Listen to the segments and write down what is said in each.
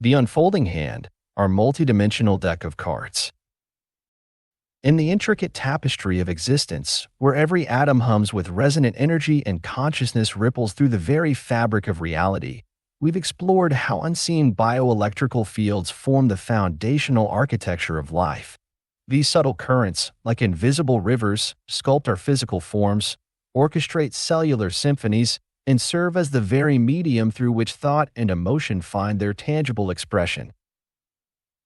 The unfolding hand, our multidimensional deck of cards. In the intricate tapestry of existence, where every atom hums with resonant energy and consciousness ripples through the very fabric of reality, we've explored how unseen bioelectrical fields form the foundational architecture of life. These subtle currents, like invisible rivers, sculpt our physical forms, orchestrate cellular symphonies, and serve as the very medium through which thought and emotion find their tangible expression.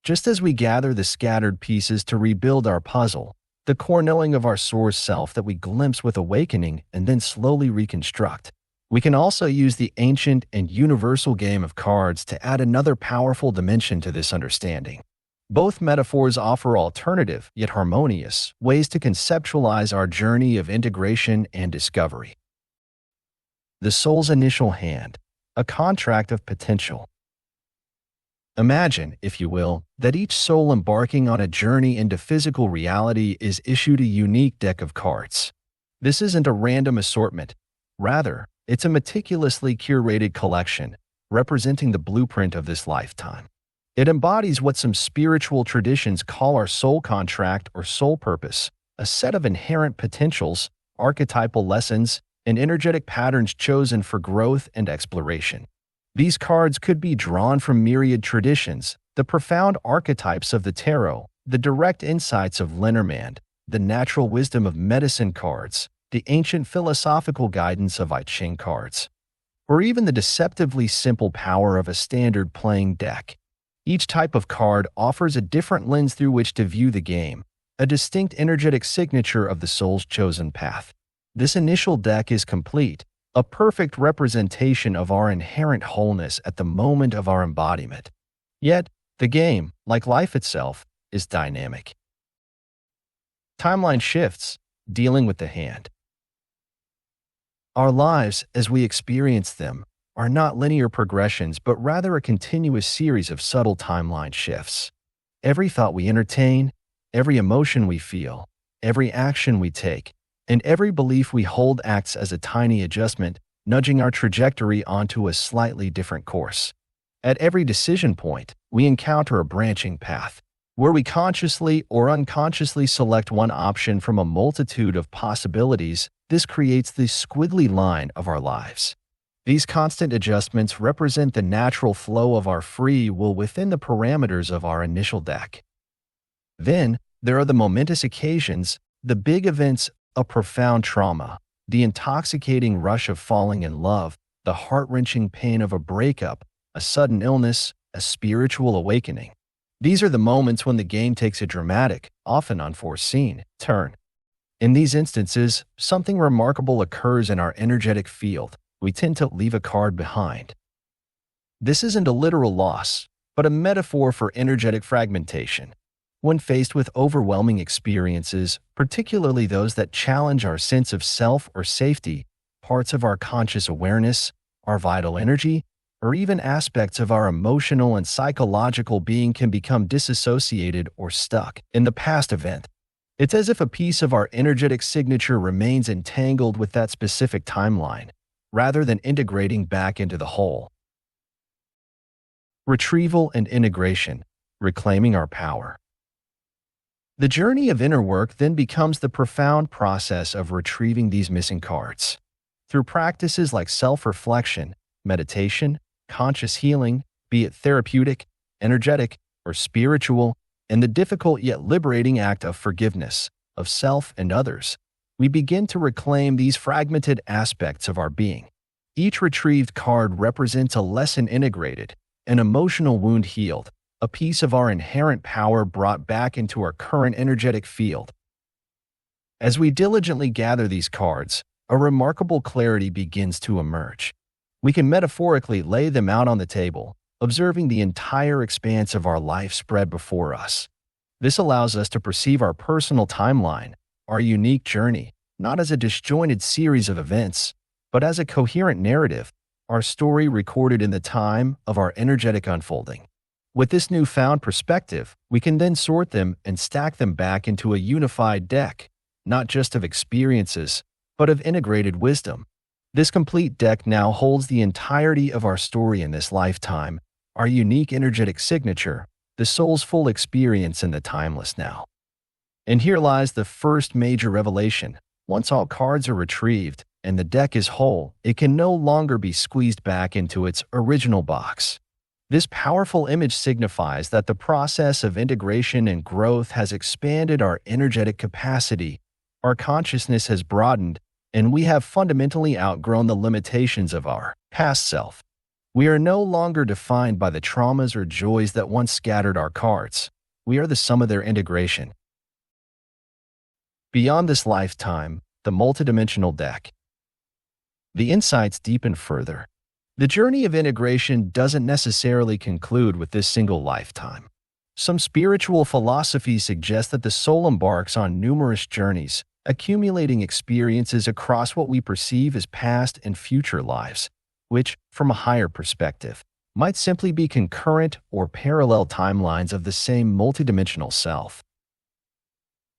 Just as we gather the scattered pieces to rebuild our puzzle, the core knowing of our source self that we glimpse with awakening and then slowly reconstruct, we can also use the ancient and universal game of cards to add another powerful dimension to this understanding. Both metaphors offer alternative, yet harmonious, ways to conceptualize our journey of integration and discovery. The soul's initial hand, a contract of potential. Imagine, if you will, that each soul embarking on a journey into physical reality is issued a unique deck of cards. This isn't a random assortment. Rather, it's a meticulously curated collection, representing the blueprint of this lifetime. It embodies what some spiritual traditions call our soul contract or soul purpose, a set of inherent potentials, archetypal lessons, and energetic patterns chosen for growth and exploration. These cards could be drawn from myriad traditions, the profound archetypes of the tarot, the direct insights of Lenormand, the natural wisdom of medicine cards, the ancient philosophical guidance of I Ching cards, or even the deceptively simple power of a standard playing deck. Each type of card offers a different lens through which to view the game, a distinct energetic signature of the soul's chosen path. This initial deck is complete, a perfect representation of our inherent wholeness at the moment of our embodiment. Yet, the game, like life itself, is dynamic. Timeline shifts, dealing with the hand. Our lives, as we experience them, are not linear progressions but rather a continuous series of subtle timeline shifts. Every thought we entertain, every emotion we feel, every action we take, and every belief we hold acts as a tiny adjustment, nudging our trajectory onto a slightly different course. At every decision point, we encounter a branching path, where we consciously or unconsciously select one option from a multitude of possibilities. This creates the squiggly line of our lives. These constant adjustments represent the natural flow of our free will within the parameters of our initial deck. Then, there are the momentous occasions, the big events, a profound trauma, the intoxicating rush of falling in love, the heart-wrenching pain of a breakup, a sudden illness, a spiritual awakening. These are the moments when the game takes a dramatic, often unforeseen, turn. In these instances, something remarkable occurs in our energetic field. We tend to leave a card behind. This isn't a literal loss, but a metaphor for energetic fragmentation. When faced with overwhelming experiences, particularly those that challenge our sense of self or safety, parts of our conscious awareness, our vital energy, or even aspects of our emotional and psychological being can become disassociated or stuck in the past event. It's as if a piece of our energetic signature remains entangled with that specific timeline, rather than integrating back into the whole. Retrieval and integration, reclaiming our power. The journey of inner work then becomes the profound process of retrieving these missing cards. Through practices like self-reflection, meditation, conscious healing, be it therapeutic, energetic, or spiritual, and the difficult yet liberating act of forgiveness, of self and others, we begin to reclaim these fragmented aspects of our being. Each retrieved card represents a lesson integrated, an emotional wound healed, a piece of our inherent power brought back into our current energetic field. As we diligently gather these cards, a remarkable clarity begins to emerge. We can metaphorically lay them out on the table, observing the entire expanse of our life spread before us. This allows us to perceive our personal timeline, our unique journey, not as a disjointed series of events, but as a coherent narrative, our story recorded in the time of our energetic unfolding. With this newfound perspective, we can then sort them and stack them back into a unified deck, not just of experiences, but of integrated wisdom. This complete deck now holds the entirety of our story in this lifetime, our unique energetic signature, the soul's full experience in the timeless now. And here lies the first major revelation. Once all cards are retrieved and the deck is whole, it can no longer be squeezed back into its original box. This powerful image signifies that the process of integration and growth has expanded our energetic capacity, our consciousness has broadened, and we have fundamentally outgrown the limitations of our past self. We are no longer defined by the traumas or joys that once scattered our cards. We are the sum of their integration. Beyond this lifetime, the multidimensional deck. The insights deepen further. The journey of integration doesn't necessarily conclude with this single lifetime. Some spiritual philosophies suggest that the soul embarks on numerous journeys, accumulating experiences across what we perceive as past and future lives, which, from a higher perspective, might simply be concurrent or parallel timelines of the same multidimensional self.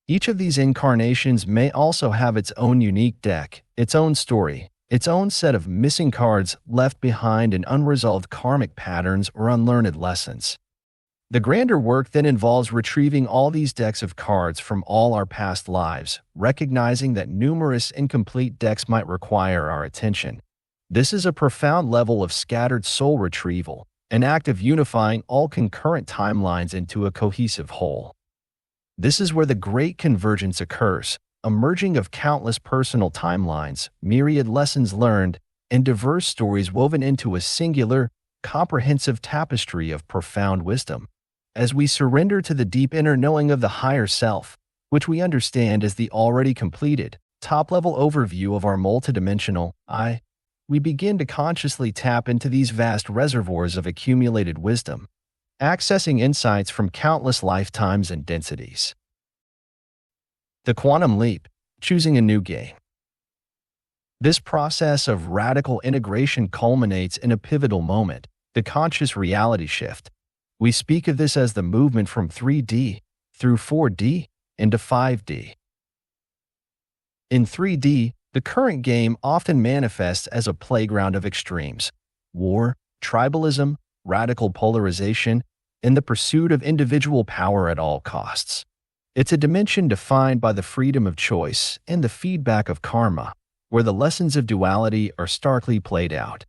Each of these incarnations may also have its own unique deck, its own story, its own set of missing cards left behind in unresolved karmic patterns or unlearned lessons. The grander work then involves retrieving all these decks of cards from all our past lives, recognizing that numerous incomplete decks might require our attention. This is a profound level of scattered soul retrieval, an act of unifying all concurrent timelines into a cohesive whole. This is where the great convergence occurs, a merging of countless personal timelines, myriad lessons learned, and diverse stories woven into a singular, comprehensive tapestry of profound wisdom. As we surrender to the deep inner knowing of the higher self, which we understand as the already completed, top-level overview of our multidimensional I, we begin to consciously tap into these vast reservoirs of accumulated wisdom, accessing insights from countless lifetimes and densities. The quantum leap, choosing a new game. This process of radical integration culminates in a pivotal moment, the conscious reality shift. We speak of this as the movement from 3D through 4D into 5D. In 3D, the current game often manifests as a playground of extremes: war, tribalism, radical polarization, and the pursuit of individual power at all costs. It's a dimension defined by the freedom of choice and the feedback of karma, where the lessons of duality are starkly played out.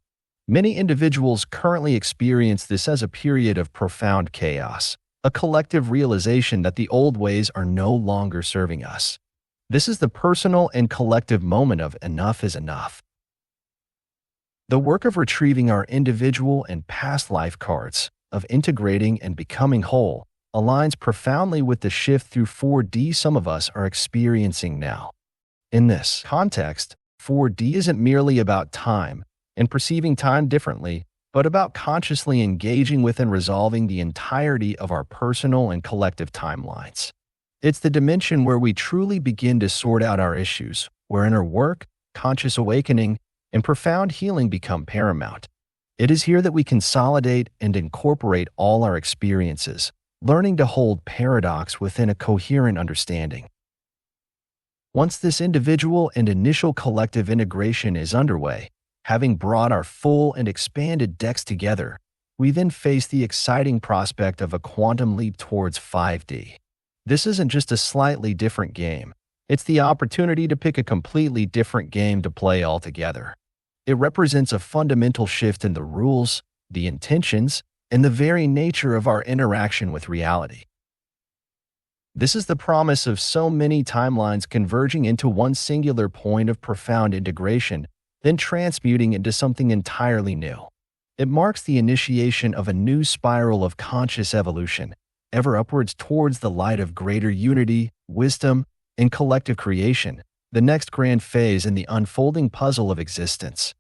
Many individuals currently experience this as a period of profound chaos, a collective realization that the old ways are no longer serving us. This is the personal and collective moment of enough is enough. The work of retrieving our individual and past life cards, of integrating and becoming whole, aligns profoundly with the shift through 4D some of us are experiencing now. In this context, 4D isn't merely about time and perceiving time differently, but about consciously engaging with and resolving the entirety of our personal and collective timelines. It's the dimension where we truly begin to sort out our issues, where inner work, conscious awakening, and profound healing become paramount. It is here that we consolidate and incorporate all our experiences, learning to hold paradox within a coherent understanding. Once this individual and initial collective integration is underway, having brought our full and expanded decks together, we then face the exciting prospect of a quantum leap towards 5D. This isn't just a slightly different game. It's the opportunity to pick a completely different game to play altogether. It represents a fundamental shift in the rules, the intentions, and the very nature of our interaction with reality. This is the promise of so many timelines converging into one singular point of profound integration, then transmuting into something entirely new. It marks the initiation of a new spiral of conscious evolution, ever upwards towards the light of greater unity, wisdom, and collective creation, the next grand phase in the unfolding puzzle of existence.